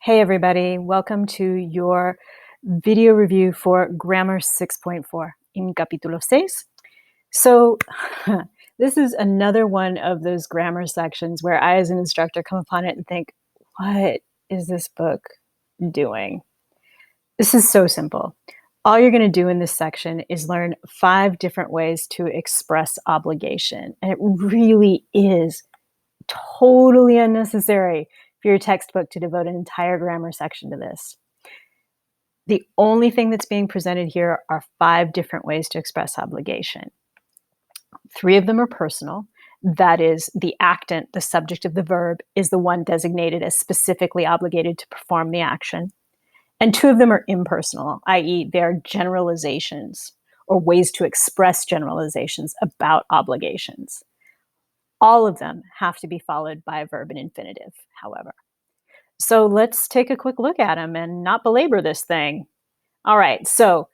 Hey everybody, welcome to your video review for Grammar 6.4 in Capítulo 6. So this is another one of those grammar sections where I as an instructor come upon it and think, what is this book doing? This is so simple. All you're going to do in this section is learn 5 different ways to express obligation. And it really is totally unnecessary for your textbook to devote an entire grammar section to this. The only thing that's being presented here are 5 different ways to express obligation. 3 of them are personal. That is, the actant, the subject of the verb, is the one designated as specifically obligated to perform the action. And 2 of them are impersonal, i.e., they are generalizations or ways to express generalizations about obligations. All of them have to be followed by a verb and infinitive, however. So let's take a quick look at them and not belabor this thing. All right, so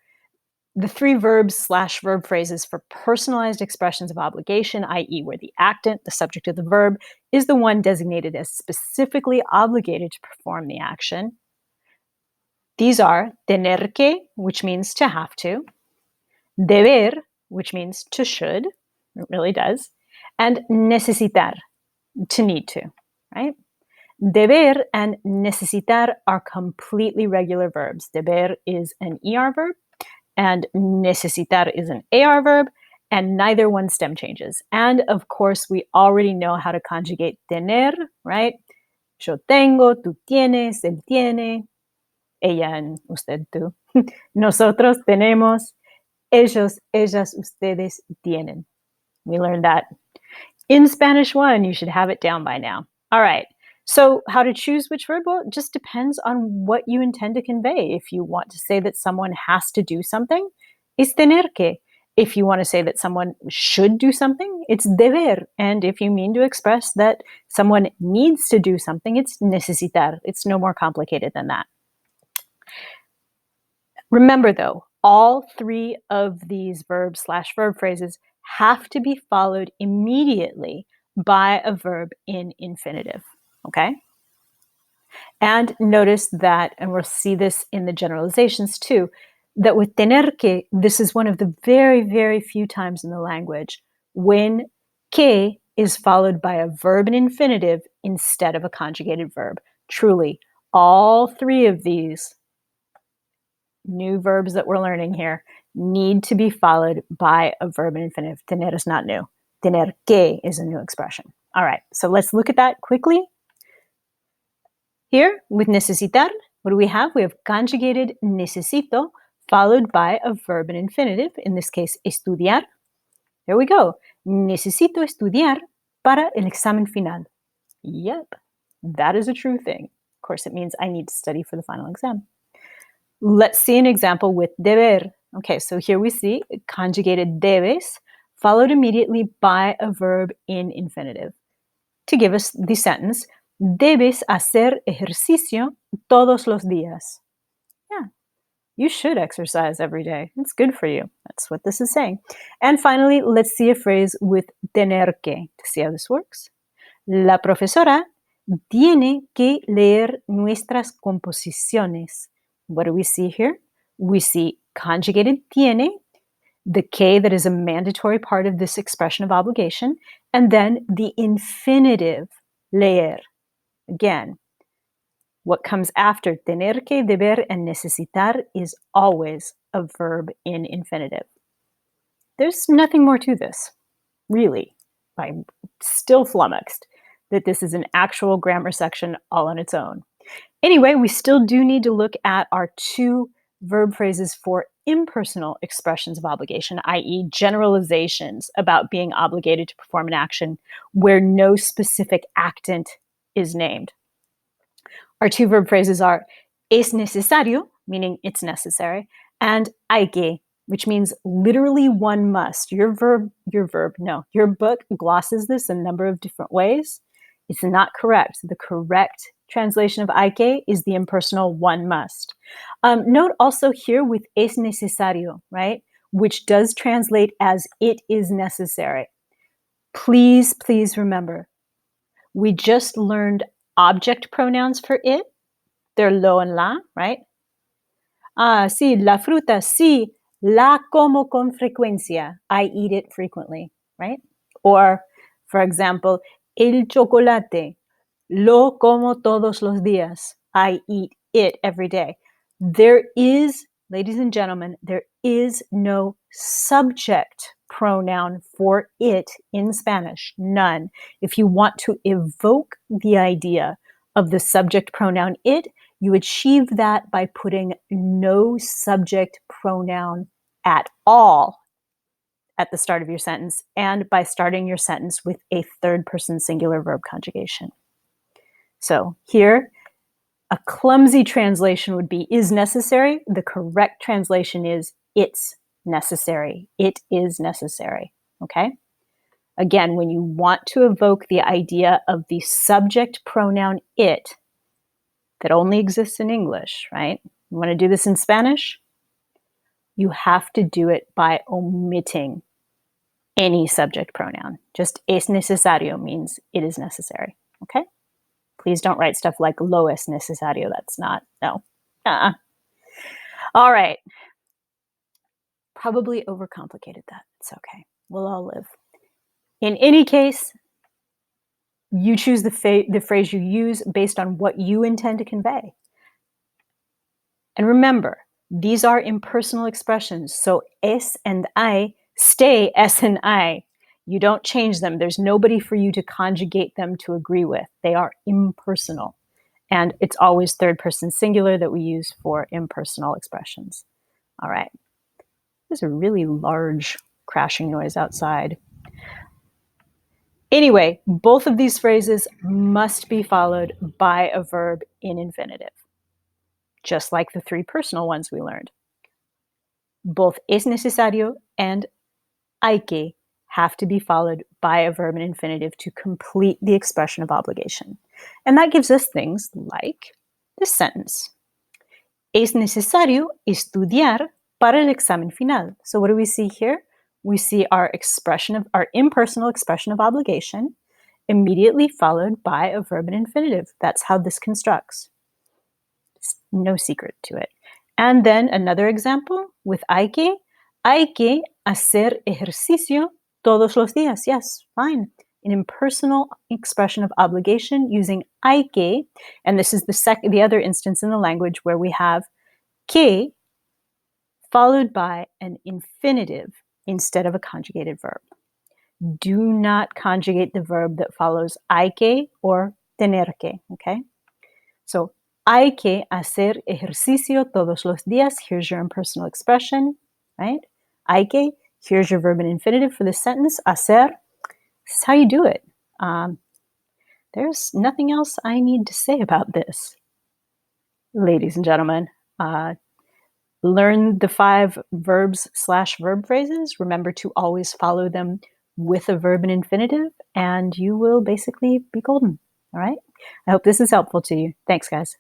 the 3 verbs/verb phrases for personalized expressions of obligation, i.e., where the actant, the subject of the verb, is the one designated as specifically obligated to perform the action. These are tener que, which means to have to, deber, which means to should, it really does, and necesitar, to need to, right? Deber and necesitar are completely regular verbs. Deber is an ER verb, and necesitar is an AR verb, and neither one stem changes. And of course, we already know how to conjugate tener, right? Yo tengo, tú tienes, él tiene, ella and usted, tú. Nosotros tenemos, ellos, ellas, ustedes tienen. We learned that in Spanish 1. You should have it down by now. All right. So how to choose which verb? Well, it just depends on what you intend to convey. If you want to say that someone has to do something, es tener que. If you want to say that someone should do something, it's deber. And if you mean to express that someone needs to do something, it's necesitar. It's no more complicated than that. Remember, though, all 3 of these verbs/verb phrases have to be followed immediately by a verb in infinitive, okay? And notice that, and we'll see this in the generalizations too, that with tener que, this is one of the very, very few times in the language when que is followed by a verb in infinitive instead of a conjugated verb. Truly, all 3 of these new verbs that we're learning here need to be followed by a verb in infinitive. Tener is not new. Tener que is a new expression. All right, so let's look at that quickly. Here, with necesitar, what do we have? We have conjugated necesito followed by a verb in infinitive, in this case, estudiar. There we go. Necesito estudiar para el examen final. Yep, that is a true thing. Of course, it means I need to study for the final exam. Let's see an example with deber. Okay, so here we see conjugated debes followed immediately by a verb in infinitive. To give us the sentence, debes hacer ejercicio todos los días. Yeah, you should exercise every day. It's good for you. That's what this is saying. And finally, let's see a phrase with tener que to see how this works. La profesora tiene que leer nuestras composiciones. What do we see here? We see conjugated tiene, the que that is a mandatory part of this expression of obligation, and then the infinitive, leer. Again, what comes after tener que, deber, and necesitar is always a verb in infinitive. There's nothing more to this, really. I'm still flummoxed that this is an actual grammar section all on its own. Anyway, we still do need to look at our 2 verb phrases for impersonal expressions of obligation, i.e., generalizations about being obligated to perform an action where no specific actant is named. Our 2 verb phrases are es necesario, meaning it's necessary, and hay que, which means literally one must. Your book glosses this a number of different ways. It's not correct. The correct translation of hay que is the impersonal one must. Note also here with es necesario, right, which does translate as it is necessary. Please, please remember, we just learned object pronouns for it, They're lo and la, right? Ah, sí, la fruta, sí, la como con frecuencia. I eat it frequently, right? Or, for example, el chocolate, lo como todos los días. I eat it every day. There is, ladies and gentlemen, there is no subject pronoun for it in Spanish. None. If you want to evoke the idea of the subject pronoun it, you achieve that by putting no subject pronoun at all at the start of your sentence and by starting your sentence with a third person singular verb conjugation. So here, a clumsy translation would be is necessary. The correct translation is it's necessary. It is necessary. Okay? Again, when you want to evoke the idea of the subject pronoun it that only exists in English, right? You want to do this in Spanish? You have to do it by omitting any subject pronoun. Just es necesario means it is necessary. Okay? Please don't write stuff like lo es necesario. That's not, no. All right. Probably overcomplicated that. It's okay. We'll all live. In any case, you choose the phrase you use based on what you intend to convey. And remember, these are impersonal expressions. So es and I stay es and I. You don't change them. There's nobody for you to conjugate them to agree with. They are impersonal. And it's always third person singular that we use for impersonal expressions. All right. There's a really large crashing noise outside. Anyway, both of these phrases must be followed by a verb in infinitive, just like the three personal ones we learned. Both es necesario and hay que have to be followed by a verb in infinitive to complete the expression of obligation. And that gives us things like this sentence. Es necesario estudiar para el examen final. So what do we see here? We see our impersonal expression of obligation immediately followed by a verb in infinitive. That's how this constructs. It's no secret to it. And then another example with hay que hacer ejercicio todos los días. Yes, fine. An impersonal expression of obligation using hay que, and this is the other instance in the language where we have que followed by an infinitive instead of a conjugated verb. Do not conjugate the verb that follows hay que or tener que, okay? So, hay que hacer ejercicio todos los días. Here's your impersonal expression, right? Hay que, here's your verb in infinitive for this sentence, hacer. This is how you do it. There's nothing else I need to say about this. Ladies and gentlemen, learn the 5 verbs/verb phrases. Remember to always follow them with a verb in infinitive, and you will basically be golden. All right? I hope this is helpful to you. Thanks, guys.